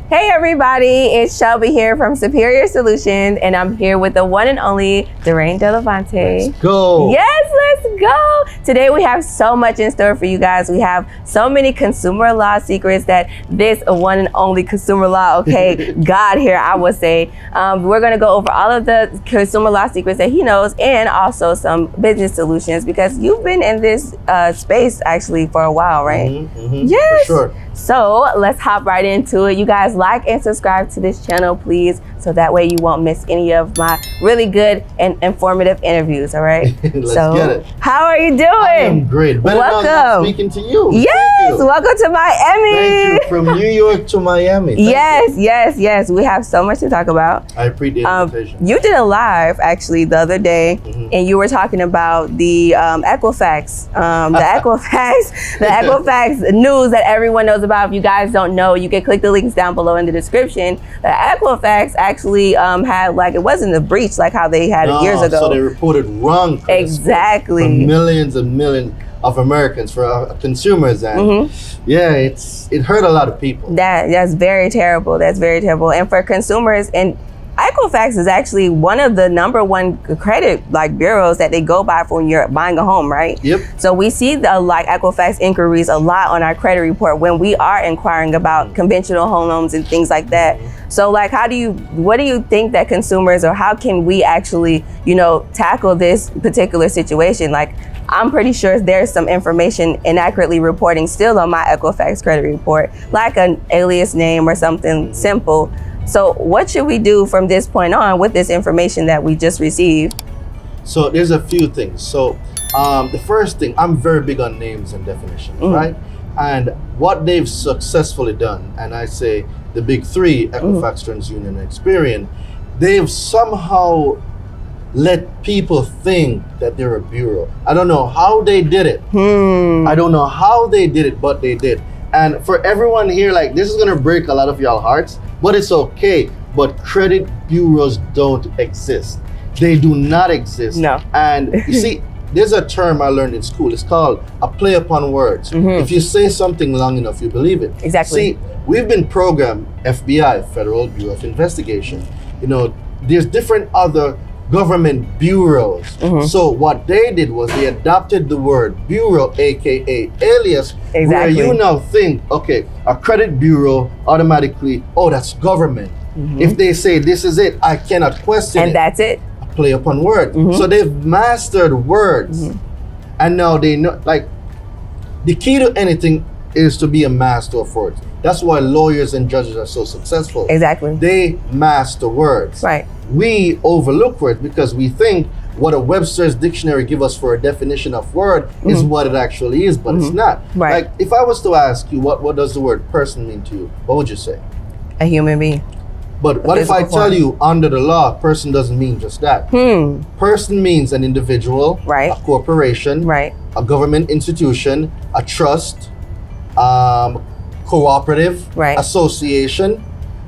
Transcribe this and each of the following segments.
Hey everybody, it's Shelby here from Superior Solutions, and I'm here with the one and only Daraine Delavante. Let's go. Yes, let's go. Today we have so much in store for you guys. We have so many consumer law secrets that this one and only consumer law, God here, I would say. We're gonna go over all of the consumer law secrets that he knows and also some business solutions because you've been in this space actually for a while, right? Yes. For sure. So let's hop right into it. You guys like and subscribe to this channel, please, so that way you won't miss any of my really good and informative interviews, all right? Let's get it. How are you doing? I am great. Welcome. Speaking to you. Yes, welcome to Miami. Thank you. From New York to Miami. Yes. We have so much to talk about. I appreciate the invitation. You did a live actually the other day, and you were talking about the Equifax, the Equifax news that everyone knows about. If you guys don't know, you can click the links down below in the description. The Equifax actually had, like, it wasn't a breach like how they had it years ago. So they reported wrong. Exactly. For millions and millions of Americans, for consumers, and it hurt a lot of people. That's very terrible. That's very terrible. And for consumers, and Equifax is actually one of the #1 credit bureaus that they go by for when you're buying a home, right? Yep. So we see the Equifax inquiries a lot on our credit report when we are inquiring about conventional home loans and things like that. So what do you think that consumers, or how can we actually, tackle this particular situation? Like, I'm pretty sure there's some information inaccurately reporting still on my Equifax credit report, like an alias name or something simple. So what should we do from this point on with this information that we just received? So there's a few things. So the first thing, I'm very big on names and definitions, right? And what they've successfully done, and I say the big three, Equifax, TransUnion, and Experian, they've somehow let people think that they're a bureau. I don't know how they did it. I don't know how they did it, but they did. And for everyone here, this is gonna break a lot of y'all hearts, but it's okay. But credit bureaus don't exist. They do not exist. No. And you see, there's a term I learned in school. It's called a play upon words. If you say something long enough, you believe it. Exactly. See, we've been programmed, FBI, Federal Bureau of Investigation. There's different other government bureaus. So what they did was they adopted the word bureau, aka alias, where you now think, okay, a credit bureau automatically, oh, that's government. If they say this is it, I cannot question it. And that's it. A play upon word. So they've mastered words. And now they know, the key to anything is to be a master of words. That's why lawyers and judges are so successful. Exactly. They master words. Right. We overlook words because we think what a Webster's dictionary give us for a definition of word is what it actually is, but it's not. Right. If I was to ask you, what does the word person mean to you? What would you say? A human being. But what if I tell you, under the law, person doesn't mean just that? Person means an individual, right, a corporation, right, a government institution, a trust, cooperative, right, association,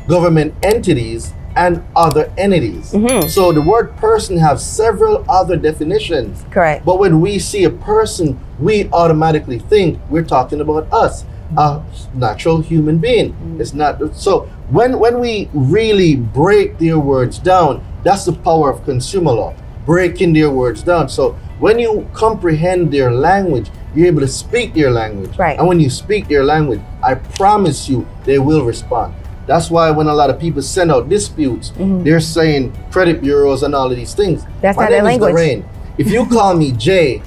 government entities, and other entities. So the word person has several other definitions. Correct. But when we see a person, we automatically think we're talking about us, a natural human being. It's not. So when we really break their words down, that's the power of consumer law, breaking their words down. So when you comprehend their language, you're able to speak their language. Right. And when you speak their language, I promise you, they will respond. That's why when a lot of people send out disputes, they're saying credit bureaus and all of these things. That's not their language. My name is Daraine. If you call me Jay,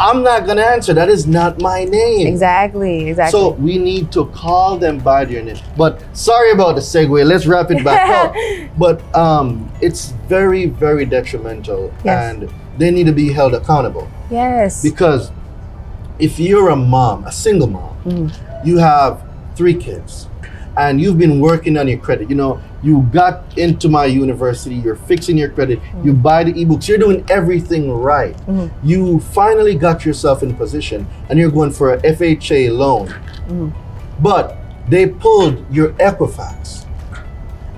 I'm not gonna answer. That is not my name. Exactly. So we need to call them by their name. But sorry about the segue. Let's wrap it back up. But it's very, very detrimental, and they need to be held accountable. Yes. Because if you're a mom, a single mom, you have 3 kids, and you've been working on your credit. You got into my university, you're fixing your credit, you buy the ebooks, you're doing everything right. You finally got yourself in a position and you're going for a FHA loan. But they pulled your Equifax.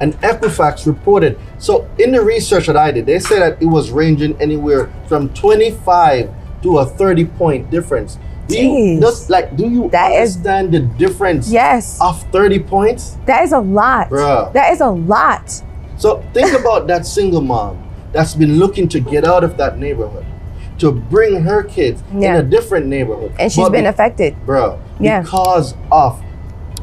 And Equifax reported, so in the research that I did, they said that it was ranging anywhere from 25 to a 30-point difference. Do you That is- understand the difference Yes. of 30 points? That is a lot. Bruh. That is a lot. So think about that single mom that's been looking to get out of that neighborhood, to bring her kids in a different neighborhood. And she's been affected. Bro, Yeah. because of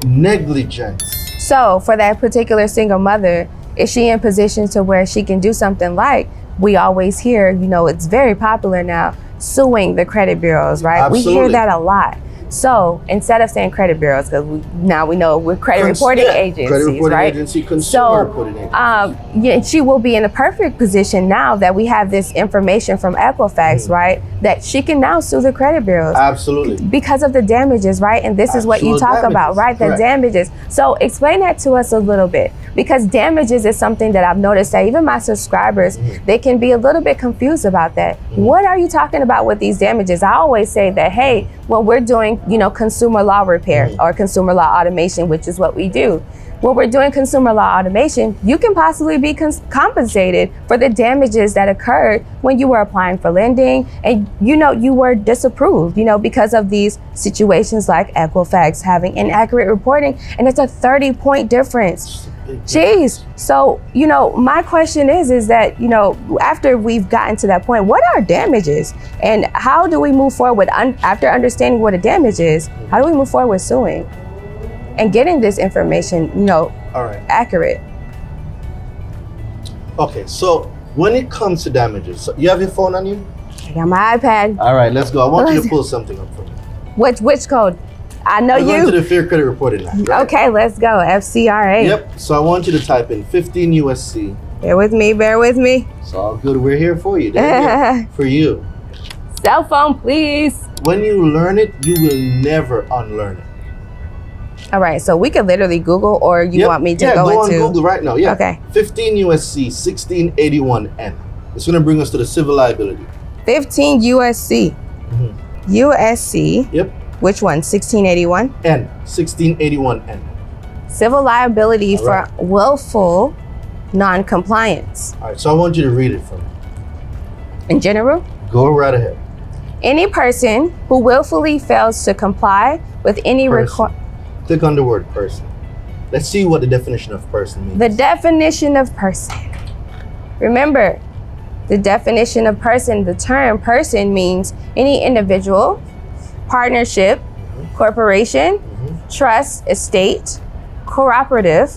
negligence. So for that particular single mother, is she in position to where she can do something like we always hear, it's very popular now, suing the credit bureaus, right? Absolutely. We hear that a lot. So instead of saying credit bureaus, because now we know we're credit reporting agencies, credit reporting right? agency, consumer reporting agency. She will be in a perfect position now that we have this information from Equifax, right? That she can now sue the credit bureaus. Absolutely. Because of the damages, right? And this is what you Actual talk about, damages, right? The correct. damages. So explain that to us a little bit, because damages is something that I've noticed that even my subscribers, they can be a little bit confused about that. What are you talking about with these damages? I always say that, hey, when we're doing, consumer law repair or consumer law automation, which is what we do. When we're doing consumer law automation, you can possibly be compensated for the damages that occurred when you were applying for lending and, you were disapproved, because of these situations like Equifax having inaccurate reporting, and it's a 30-point difference. Jeez. So, my question is that, after we've gotten to that point, what are damages and how do we move forward after understanding what a damage is? How do we move forward with suing and getting this information, All right. accurate? Okay, so when it comes to damages, so you have your phone on you? I got my iPad. All right, let's go. I want you to pull something up for me. Which code? I know We're going to you. the Fair Credit Reporting Act, right? Okay, let's go. FCRA. Yep. So I want you to type in 15 USC. Bear with me. It's all good. We're here for you. They're here for you. Cell phone, please. When you learn it, you will never unlearn it. All right, so we could literally Google, or you want me to go on into? Google right now. Yeah. Okay. 15 USC 1681N. It's going to bring us to the civil liability. 15 USC. USC. Yep. Which one? 1681? N. 1681N. Civil liability All right. for willful non-compliance. All right. So I want you to read it for me. In general, Go right ahead. any person who willfully fails to comply with any Person. Click on the word person. Let's see what the definition of person means. The definition of person. Remember, the definition of person, the term person means any individual, partnership, corporation, trust, estate, cooperative,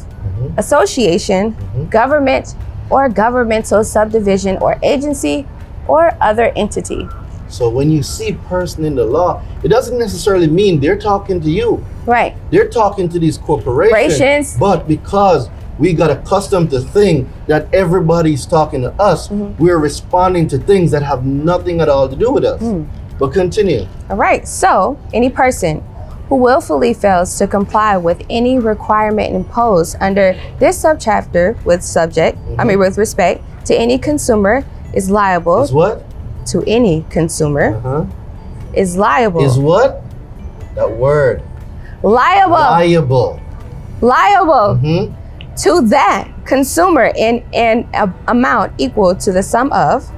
association, government, or governmental subdivision or agency, or other entity. So when you see person in the law, it doesn't necessarily mean they're talking to you. Right. They're talking to these corporations. Corporations. But because we got accustomed to think that everybody's talking to us, we're responding to things that have nothing at all to do with us. But continue. All right. So, any person who willfully fails to comply with any requirement imposed under this subchapter with with respect to any consumer is liable. Is what? To any consumer is liable. Is what? That word. Liable. Liable Mm-hmm. to that consumer in an amount equal to the sum of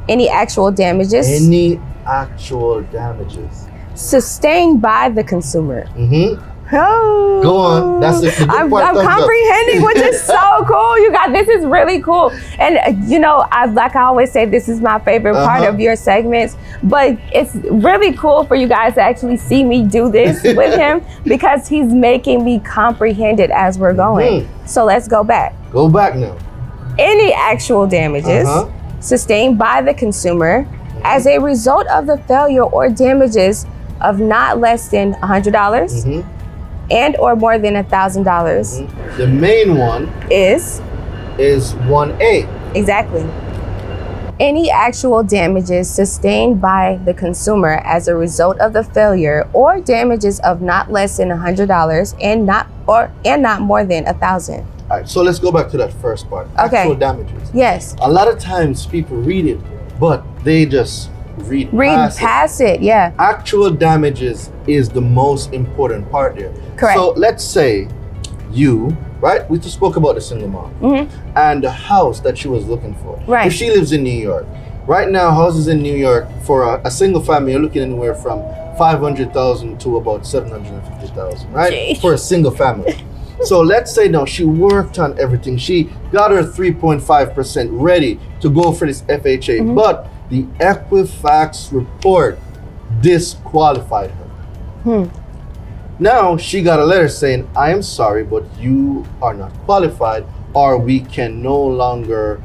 any actual damages Any actual damages. sustained by the consumer. Mm-hmm. Oh. Go on. That's the good I'm part. Thumbs up. comprehending, which is so cool. You guys, this is really cool. And I always say, this is my favorite part of your segments. But it's really cool for you guys to actually see me do this with him, because he's making me comprehend it as we're going. So let's go back. Go back now. Any actual damages sustained by the consumer as a result of the failure or damages of not less than $100 and or more than $1,000 The main one is 1A. exactly any actual damages sustained by the consumer as a result of the failure or damages of not less than $100 and not more than $1,000. All right, so let's go back to that first part. Okay. Actual damages. Yes. A lot of times people read it, but they just read Past it. Yeah. Actual damages is the most important part there. Correct. So let's say you, right? We just spoke about the single mom and the house that she was looking for. Right. If she lives in New York Right now, houses in New York for a single family, you're looking anywhere from 500,000 to about 750,000, right? Jeez. For a single family. So let's say now she worked on everything. She got her 3.5% ready to go for this FHA, but the Equifax report disqualified her. Now she got a letter saying, I am sorry, but you are not qualified, or we can no longer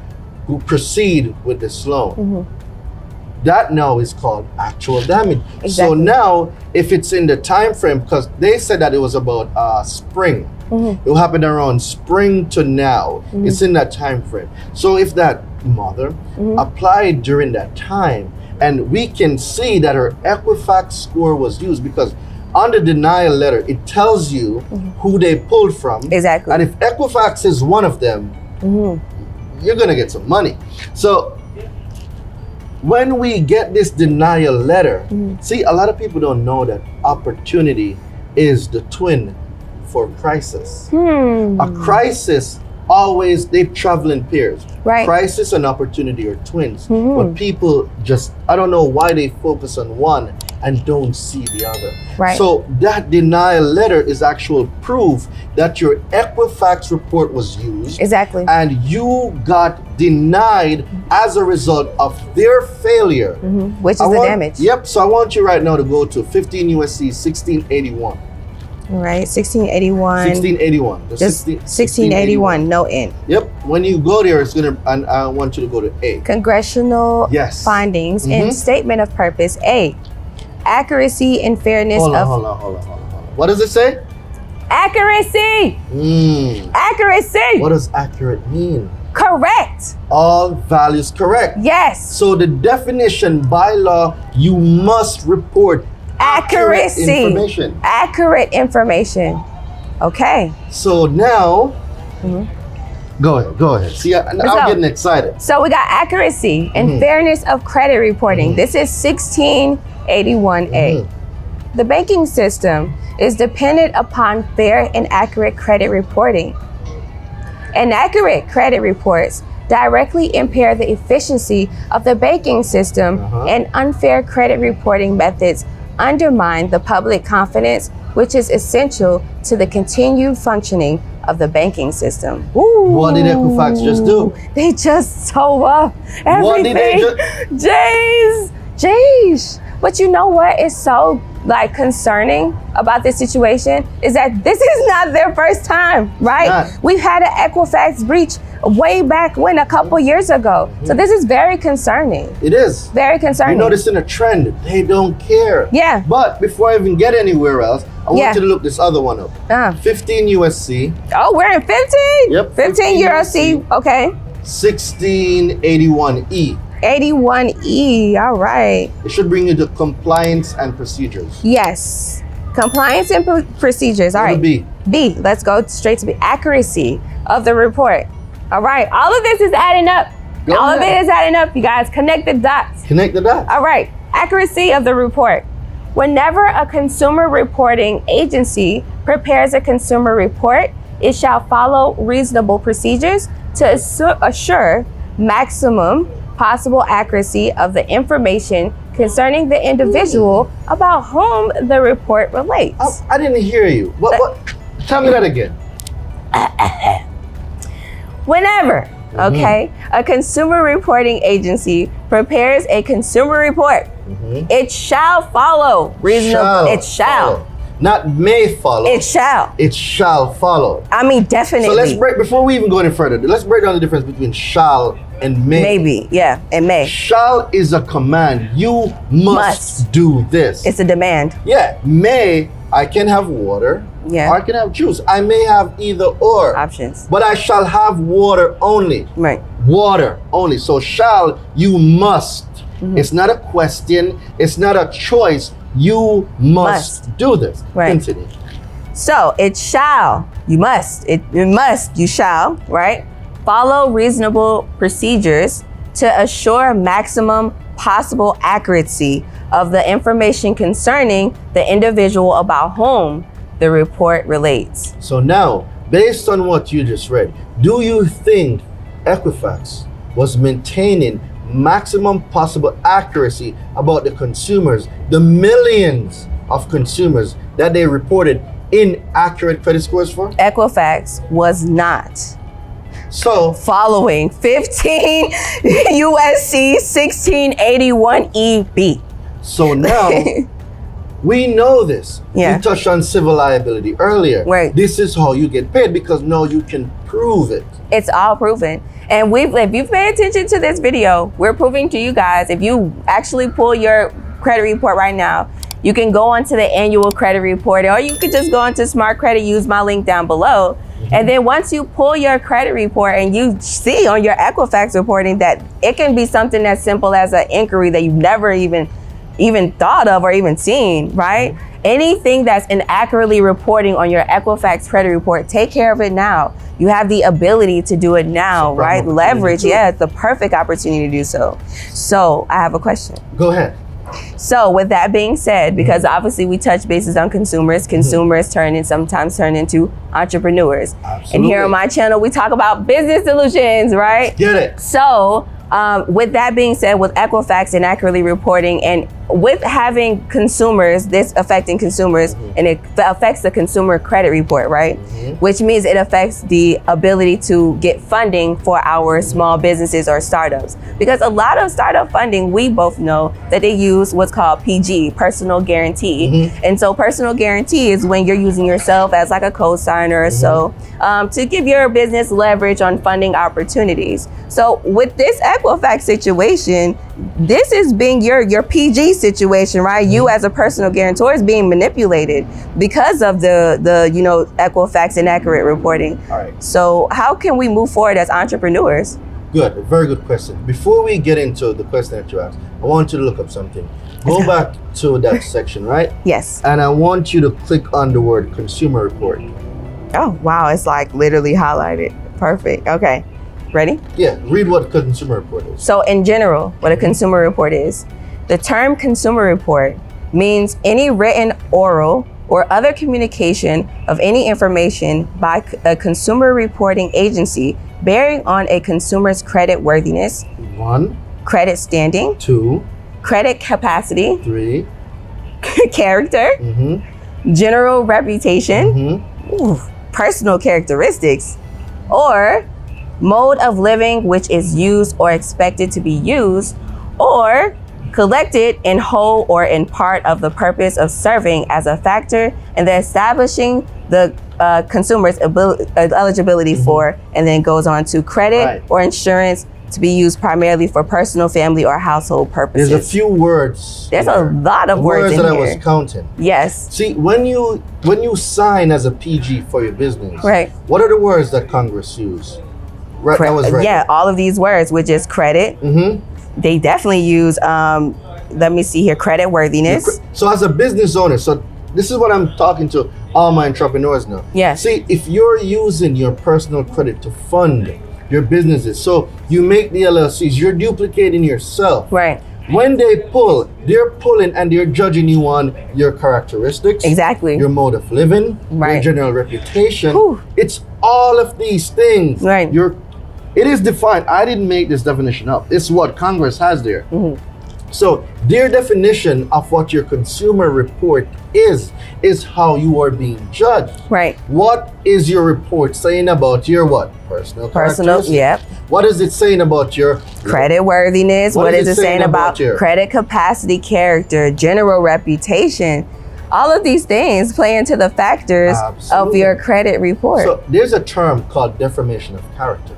proceed with this loan. That now is called actual damage. Exactly. So now, if it's in the time frame, because they said that it was about spring, it will happen around spring to now. It's in that time frame. So if that mother applied during that time, and we can see that her Equifax score was used, because on the denial letter, it tells you who they pulled from. Exactly. And if Equifax is one of them, you're gonna get some money. So when we get this denial letter, see, a lot of people don't know that opportunity is the twin for crisis. A crisis always, they travel in pairs. Right. Crisis and opportunity are twins. But people just, I don't know why they focus on one and don't see the other. Right. So that denial letter is actual proof that your Equifax report was used. Exactly. And you got denied as a result of their failure. Which is the damage. Yep. So I want you right now to go to 15 USC 1681. All right, 1681. 1681. Just 1681, no N. Yep. When you go there, it's gonna, and I want you to go to A. Congressional Yes. findings and statement of purpose. A, accuracy and fairness Hold of. on. What does it say? Accuracy! Accuracy! What does accurate mean? Correct! All values correct. Yes! So the definition by law, you must report Accuracy. accurate information. Accurate information. Okay. So now, go ahead. See, I'm getting excited. So we got accuracy and fairness of credit reporting. This is 1681A. The banking system is dependent upon fair and accurate credit reporting. Inaccurate credit reports directly impair the efficiency of the banking system, and unfair credit reporting methods undermine the public confidence, which is essential to the continued functioning of the banking system. Ooh. What did Equifax just do? They just tore up everything. What did they Jeez. But you know what is so concerning about this situation is that this is not their first time, right? Not. We've had an Equifax breach way back when, a couple years ago. So this is very concerning. It is. Very concerning. You're noticing a trend. They don't care. Yeah. But before I even get anywhere else, I want you to look this other one up. 15 USC. Oh, we're in 15? Yep. 15 Euro C. Okay. 1681E. 81E. All right. It should bring you to compliance and procedures. Yes. Compliance and procedures. All Go to right. B. B. Let's go straight to B. Accuracy of the report. All right. All of this is adding up. All of it is adding up, you guys. Connect the dots. Connect the dots. All right. Accuracy of the report. Whenever a consumer reporting agency prepares a consumer report, it shall follow reasonable procedures to assure maximum possible accuracy of the information concerning the individual about whom the report relates. I didn't hear you. What? Tell me that again. Whenever, a consumer reporting agency prepares a consumer report, it shall follow reasonable. It shall. Follow. Not may follow. It shall. It shall follow. I mean, definitely. So let's break, before we even go any further, let's break down the difference between shall and may. Maybe, yeah, and may. Shall is a command. You must do this. It's a demand. Yeah, may, I can have water. Yeah. Or I can have juice. I may have either or. Options. But I shall have water only. Right. Water only. So shall, you must. It's not a question. It's not a choice. You must do this. Right. Continue. So it shall, you must, you shall, right? Follow reasonable procedures to assure maximum possible accuracy of the information concerning the individual about whom the report relates. So now, based on what you just read, do you think Equifax was maintaining maximum possible accuracy about the consumers, the millions of consumers that they reported inaccurate credit scores for? Equifax was not So following 15 USC 1681 EB. So now we know this. Yeah. We touched on civil liability earlier. Right. This is how you get paid because now you can prove it. It's all proven. And if you've paid attention to this video, we're proving to you guys, if you actually pull your credit report right now, you can go onto the annual credit report, or you could just go onto Smart Credit, use my link down below. And then once you pull your credit report and you see on your Equifax reporting that it can be something as simple as an inquiry that you've never even thought of or even seen, right? Anything that's inaccurately reporting on your Equifax credit report, take care of it now. You have the ability to do it now, right? Leverage, yeah, it's the perfect opportunity to do so. So I have a question. Go ahead. So with that being said, because obviously we touch bases on consumers sometimes turn into entrepreneurs. Absolutely. And here on my channel, we talk about business solutions, right? Get it. So with that being said, with Equifax inaccurately reporting and with having consumers, this affecting consumers, and it affects the consumer credit report, right? Which means it affects the ability to get funding for our small businesses or startups. Because a lot of startup funding, we both know that they use what's called PG, personal guarantee. And so personal guarantee is when you're using yourself as like a co-signer or so to give your business leverage on funding opportunities. So with this Equifax situation, this is being your PG situation, right? You as a personal guarantor is being manipulated because of the Equifax inaccurate reporting. All right. So how can we move forward as entrepreneurs? Good. Very good question. Before we get into the question that you asked, I want you to look up something. Go back to that section, right? Yes. And I want you to click on the word consumer report. Oh, wow. It's like literally highlighted. Perfect. Okay. Ready? Yeah. Read what consumer report is. So in general, what a consumer report is, the term consumer report means any written, oral, or other communication of any information by a consumer reporting agency bearing on a consumer's credit worthiness, 1, credit standing, 2, credit capacity, 3, character, general reputation, personal characteristics, or mode of living which is used or expected to be used, or collected in whole or in part of the purpose of serving as a factor in the establishing the consumer's eligibility for, and then goes on to credit or insurance to be used primarily for personal, family, or household purposes. There's a few words. There's a lot of words in that here. I was counting. Yes. See, when you sign as a PG for your business, Right. what are the words that Congress use? Right, that was right. Yeah, all of these words, which is credit. They definitely use, let me see here, credit worthiness. So as a business owner, so this is what I'm talking to all my entrepreneurs now. Yeah. See, if you're using your personal credit to fund your businesses, so you make the LLCs, you're duplicating yourself. Right. When they pull, they're pulling and they're judging you on your characteristics. Exactly. Your mode of living, Right. your general reputation. Whew. It's all of these things. Right. It is defined. I didn't make this definition up. It's what Congress has there. So their definition of what your consumer report is how you are being judged. Right. What is your report saying about your what? Personal characteristics? Yep. What is it saying about your Credit worthiness. What is it saying about your credit capacity, character, general reputation? All of these things play into the factors of Absolutely. your credit report. So there's a term called defamation of character.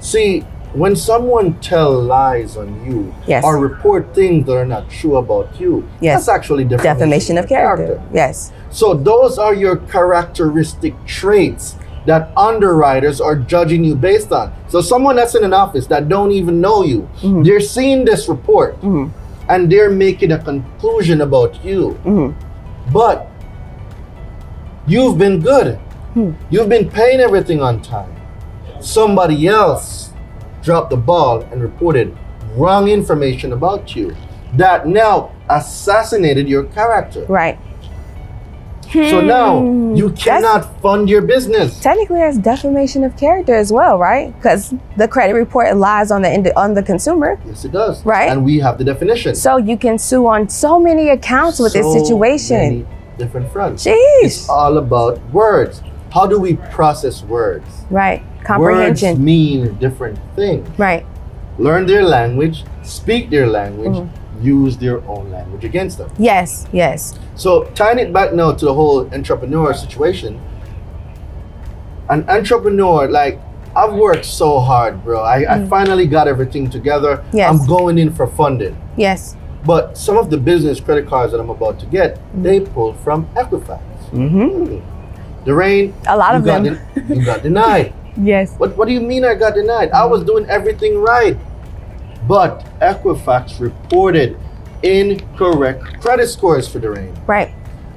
See, when someone tells lies on you Yes. or report things that are not true about you, Yes. that's actually Defamation of character. Yes. So those are your characteristic traits that underwriters are judging you based on. So someone that's in an office that don't even know you, they're seeing this report and they're making a conclusion about you. But you've been good. You've been paying everything on time. Somebody else dropped the ball and reported wrong information about you that now assassinated your character. Right. So now you cannot fund your business. Technically, that's defamation of character as well, right? Because the credit report lies on the consumer. Yes, it does. Right. And we have the definition. So you can sue on so many accounts with this situation. Many different fronts. Jeez. It's all about words. How do we process words? Right. Comprehension. Words mean different things. Right. Learn their language, speak their language, use their own language against them. Yes, yes. So tying it back now to the whole entrepreneur situation, an entrepreneur, like, I've worked so hard, bro. I finally got everything together. Yes. I'm going in for funding. Yes. But some of the business credit cards that I'm about to get, they pulled from Equifax. Doreen, A lot of them. You got denied. Yes. What do you mean I got denied? I was doing everything right. But Equifax reported incorrect credit scores for Doreen. Right.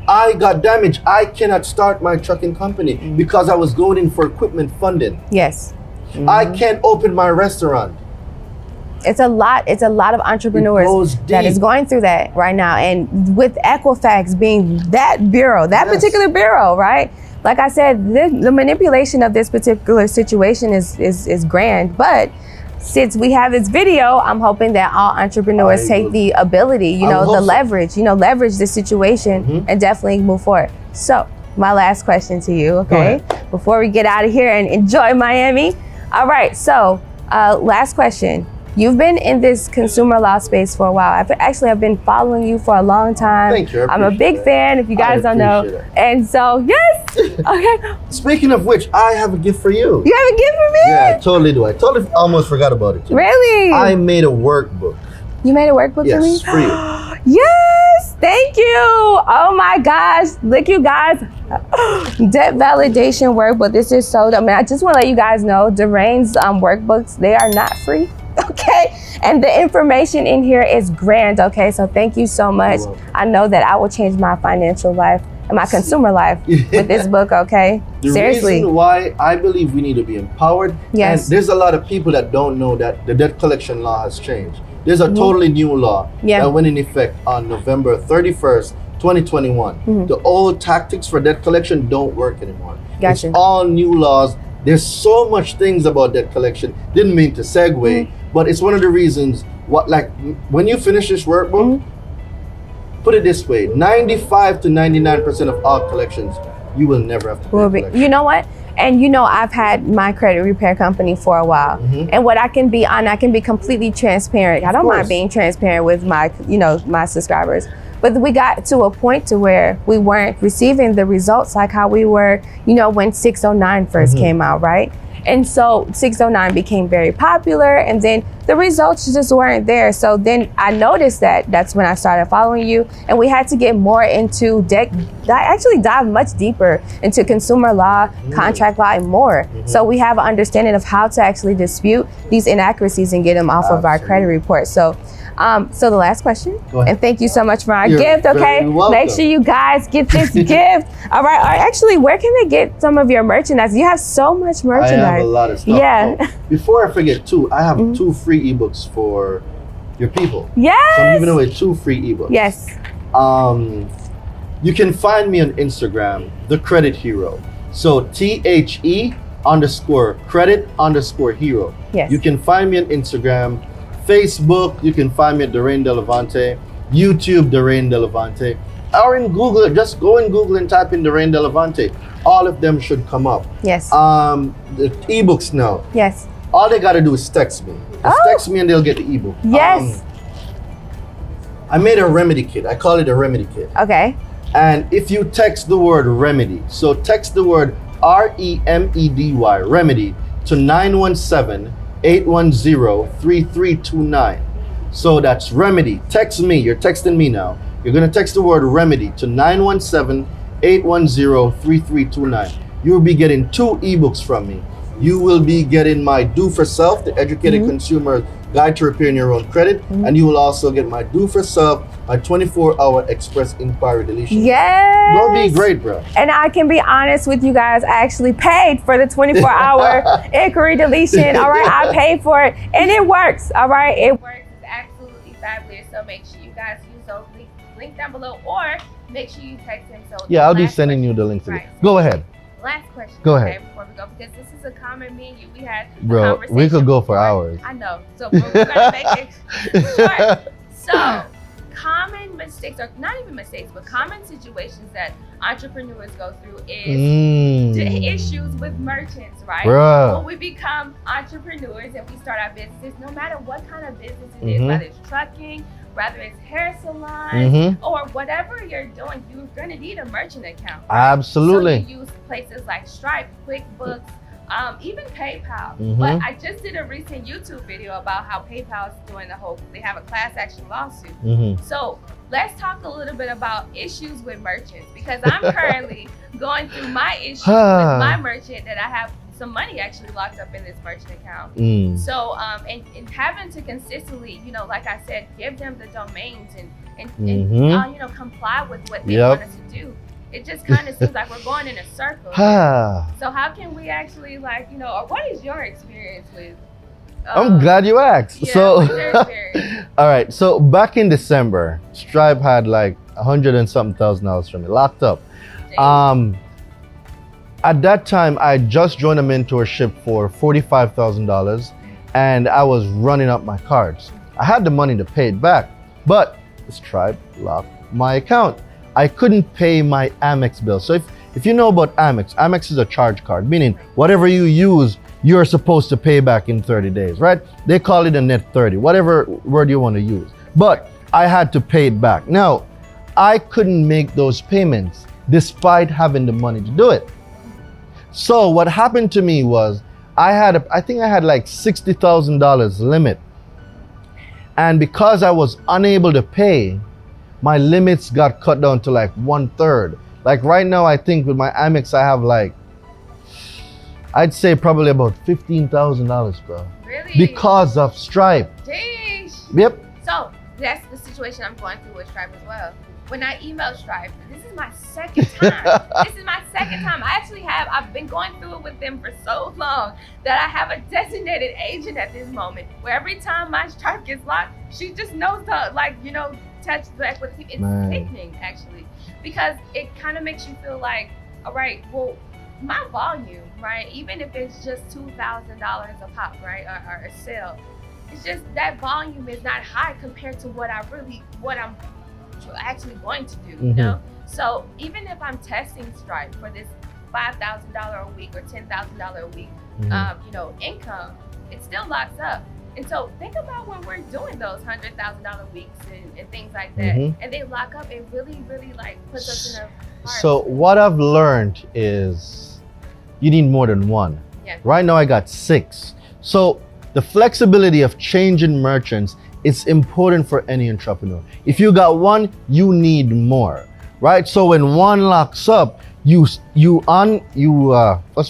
I got damaged. I cannot start my trucking company because I was going in for equipment funding. Yes. I can't open my restaurant. It's a lot of entrepreneurs that is going through that right now. And with Equifax being that bureau, that particular bureau, right? Like I said, the manipulation of this particular situation is grand. But since we have this video, I'm hoping that all entrepreneurs take the ability, the leverage, leverage the situation and definitely move forward. So my last question to you, okay? Before we get out of here and enjoy Miami. All right, so last question. You've been in this consumer law space for a while. I've been following you for a long time. Thank you. I'm a big fan, if you guys don't know. And so, yes. Okay. Speaking of which, I have a gift for you. You have a gift for me? Yeah, I totally do. I totally almost forgot about it. Really? I made a workbook. You made a workbook for me? Yes, for you. Yes, thank you. Oh my gosh, look, you guys, debt validation workbook. This is so dope. I just want to let you guys know, Doreen's workbooks, they are not free. Okay, and the information in here is grand. Okay, so thank you so much. I know that I will change my financial life and my consumer life with this book. Okay, seriously. The reason why I believe we need to be empowered. Yes. And there's a lot of people that don't know that the debt collection law has changed. There's a totally new law that went in effect on November 31st, 2021. The old tactics for debt collection don't work anymore. Gotcha. It's all new laws. There's so much things about debt collection. Didn't mean to segue, but it's one of the reasons when you finish this workbook, put it this way, 95 to 99% of all collections, you will never have to pay. You know what? And I've had my credit repair company for a while. And what I can be completely transparent. I don't mind being transparent with my, my subscribers. But we got to a point to where we weren't receiving the results like how we were, when 609 first came out, right? And so 609 became very popular, and then the results just weren't there. So then I noticed that's when I started following you, and we had to get more into actually dive much deeper into consumer law, contract law, and more. So we have an understanding of how to actually dispute these inaccuracies and get them off of our credit report. So the last question, and thank you so much for our gift, okay? Make sure you guys get this gift. All right, actually, where can they get some of your merchandise? You have so much merchandise. I have a lot of stuff. Yeah. Oh, before I forget, too, I have 2 free ebooks for your people. Yes. So I'm giving away 2 free ebooks. Yes. You can find me on Instagram, The Credit Hero. So THE_credit_hero. Yes. You can find me on Instagram, Facebook, you can find me at Doreen Delavante, YouTube, Doreen Delavante, or in Google, just go in Google and type in Doreen Delavante. All of them should come up. Yes. The ebooks now. Yes. All they gotta do is text me. Just text me and they'll get the ebook. Yes. I made a remedy kit. I call it a remedy kit. Okay. And if you text the word remedy, so text the word REMEDY, remedy, to 917-810-3329. So that's remedy. Text me. You're texting me now. You're going to text the word remedy to 917-810-3329. You will be getting 2 ebooks from me. You will be getting my Do For Self, the Educated Consumer Guide to Repairing Your Own Credit. And you will also get my Do For Self, my 24-hour express inquiry deletion. Yes. That'll be great, bro. And I can be honest with you guys, I actually paid for the 24-hour inquiry deletion. All right, I paid for it, and it works. All right, it works. It's absolutely fabulous. So make sure you guys use those links down below, or make sure you text him. So Yeah, I'll be last sending you question- the link to right. it. Go ahead. Last question. Go okay, ahead. before we go, because this is a common menu. We had a Bro, conversation we could go for before. hours. I know. So we're gonna make it short. So common mistakes, or not even mistakes, but common situations that entrepreneurs go through is the issues with merchants, right? Bruh. When we become entrepreneurs and we start our businesses, no matter what kind of business it is, whether it's trucking, whether it's hair salons, or whatever you're doing, you're gonna need a merchant account. Right? Absolutely. So you use places like Stripe, QuickBooks, even PayPal. But I just did a recent YouTube video about how PayPal is doing they have a class action lawsuit. So let's talk a little bit about issues with merchants, because I'm currently going through my issues with my merchant that I have some money actually locked up in this merchant account. So, and having to consistently, like I said, give them the domains and comply with what they want us to do. It just kind of seems like we're going in a circle. So how can we actually or what is your experience with? I'm glad you asked. Yeah, So, what's your experience? all right. So back in December, Stripe had like $100 and something thousand from me locked up. At that time, I just joined a mentorship for $45,000, and I was running up my cards. I had the money to pay it back, but Stripe locked my account. I couldn't pay my Amex bill. So if you know about Amex is a charge card, meaning whatever you use, you're supposed to pay back in 30 days, right? They call it a net 30, whatever word you want to use. But I had to pay it back. Now, I couldn't make those payments despite having the money to do it. So what happened to me was I think I had like $60,000 limit. And because I was unable to pay, my limits got cut down to like 1/3. Like right now, I think with my Amex, I have like, I'd say probably about $15,000, bro. Really? Because of Stripe. Jeez. Yep. So that's the situation I'm going through with Stripe as well. When I emailed Stripe, this is my second time. I've been going through it with them for so long that I have a designated agent at this moment where every time my Stripe gets locked, she just knows to touch the equity. It's sickening actually, because it kind of makes you feel like, all right, well, my volume, right? Even if it's just $2,000 a pop, right, or a sale, it's just that volume is not high compared to what I'm actually going to do, you know? So even if I'm testing Stripe for this $5,000 a week or $10,000 a week, income, it still locks up. And so think about when we're doing those $100,000 weeks and things like that, and they lock up, it really, really puts us in a hard So what I've learned is you need more than one. Yeah. Right now I got 6. So the flexibility of changing merchants is important for any entrepreneur. If you got one, you need more, right? So when one locks up, what's the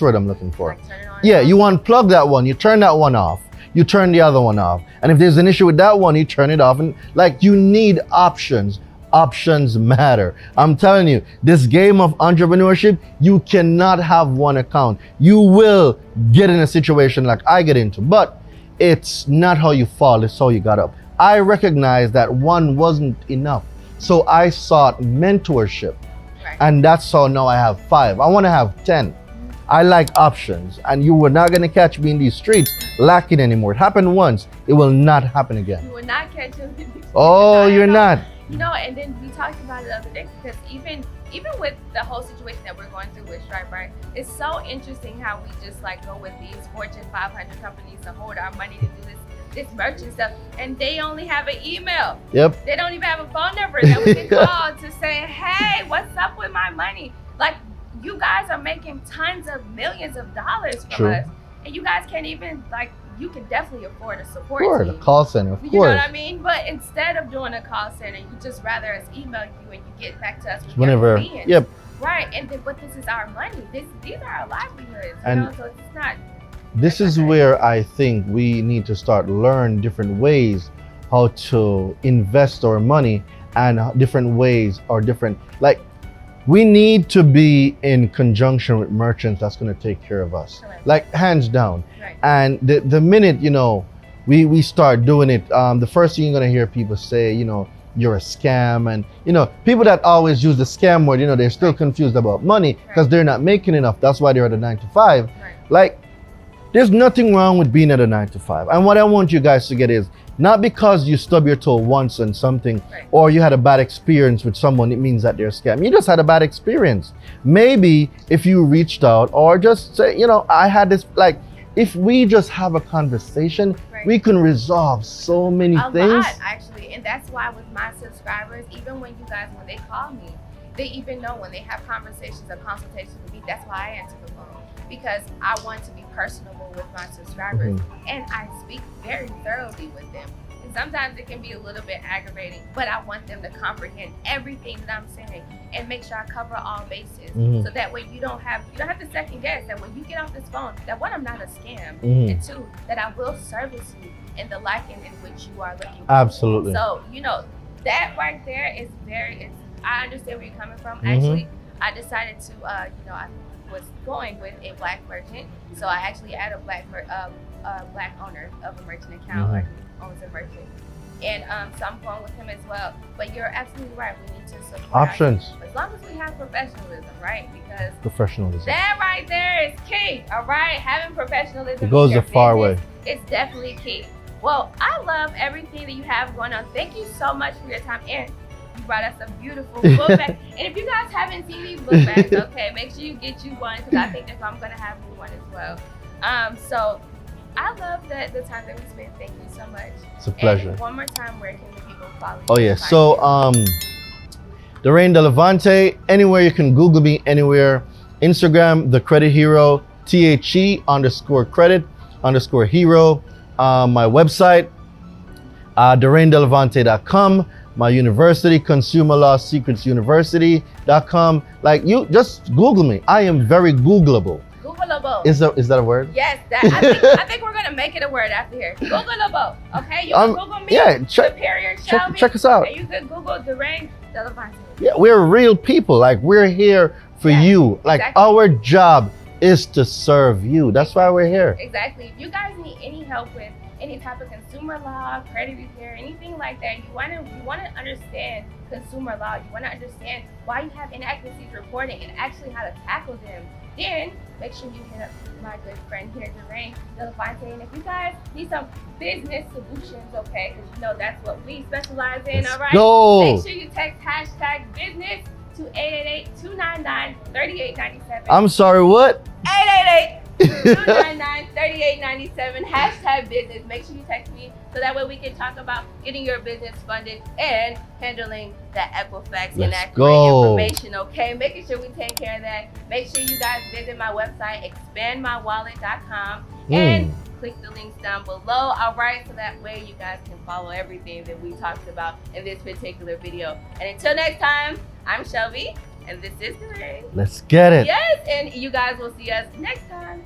word I'm looking for? turn it on. Yeah, you unplug that one, you turn that one off, you turn the other one off. And if there's an issue with that one, you turn it off. And you need options. Options matter. I'm telling you, this game of entrepreneurship, you cannot have one account. You will get in a situation like I get into, but it's not how you fall, it's how you got up. I recognized that one wasn't enough. So I sought mentorship. Right. And that's how now I have 5. I want to have 10. I like options, and you were not going to catch me in these streets lacking anymore. It happened once, it will not happen again. You will not catch them. Oh, you're not. And then we talked about it the other day, because even with the whole situation that we're going through with Stripe, right? It's so interesting how we just go with these Fortune 500 companies to hold our money to do this merchant stuff, and they only have an email. Yep. They don't even have a phone number that we can call to say, hey, what's up with my money? You guys are making tons of millions of dollars from us, and you guys can't even you can definitely afford a support team. A call center, of course. You know what I mean? But instead of doing a call center, you just rather us email you and you get back to us with Whenever. your opinions. Yep. Right, but this is our money. These are our livelihoods. So it's not. This is where I think we need to start learn different ways how to invest our money, and different ways or different we need to be in conjunction with merchants that's going to take care of us. Correct. Hands down. Right. And the minute we start doing it, the first thing you're going to hear people say, you're a scam. And, you know, people that always use the scam word, you know, they're still confused about money because they're not making enough. That's why they're at a 9 to 5. Like, there's nothing wrong with being at a 9 to 5. And what I want you guys to get is, not because you stub your toe once on something or you had a bad experience with someone, it means that they're a scam. You just had a bad experience. Maybe if you reached out or just say, you know, I had this, like, if we just have a conversation, we can resolve so many things. A lot, actually. And that's why with my subscribers, even when you guys, when they call me, they even know when they have conversations or consultations with me, that's why I answer the phone. Because I want to be personable with my subscribers and I speak very thoroughly with them. And sometimes it can be a little bit aggravating, but I want them to comprehend everything that I'm saying and make sure I cover all bases. So that way you don't have to second guess that when you get off this phone, that one, I'm not a scam, and two, that I will service you in the liking in which you are looking for. Absolutely. So, you know, that right there is I understand where you're coming from. Actually, I decided to, you know, I was going with a black merchant, so I actually had a black owner of a merchant account, or he owns a merchant, and so I'm going with him as well. But you're absolutely right. We need to support options as long as we have professionalism, right? Because professionalism, that right there is key. All right, having professionalism, it goes a far way. It's definitely key. Well, I love everything that you have going on. Thank you so much for your time, and you brought us a beautiful book bag. And if you guys haven't seen these book bags, okay, make sure you get you one, because I think that I'm gonna have you one as well. So I love the time that we spent. Thank you so much. It's a pleasure. And one more time, where can the people follow you? Oh yeah, so Darain De Levante, anywhere you can Google me, anywhere. Instagram, The Credit Hero, THE_credit_hero. My website, DarainDeLevante.com. My university, Consumer Law Secrets University.com. Like, you just Google me. I am very Googleable. Googleable. Is that a word? Yes, I think we're gonna make it a word after here. Googleable. Okay, you can Google me. Yeah, Superior Shelby. check us out. And you can Google Darain De Levante. Yeah, we're real people. Like, we're here for you. Like, our job is to serve you. That's why we're here. Exactly. If you guys need any help with any type of consumer law, credit repair, anything like that, you want to understand consumer law, you want to understand why you have inaccuracies reporting and actually how to tackle them, then make sure you hit up my good friend here, Darain De Levante. And if you guys need some business solutions, okay, because you know that's what we specialize in, all right? Go. Make sure you text #business to 888-299-3897. I'm sorry, what? 888-299-3897, #business. Make sure you text me so that way we can talk about getting your business funded and handling that Equifax inaccurate information, okay? Making sure we take care of that. Make sure you guys visit my website, expandmywallet.com, and click the links down below, all right? So that way you guys can follow everything that we talked about in this particular video. And until next time, I'm Shelby, and this is Darain. Let's get it. Yes, and you guys will see us next time.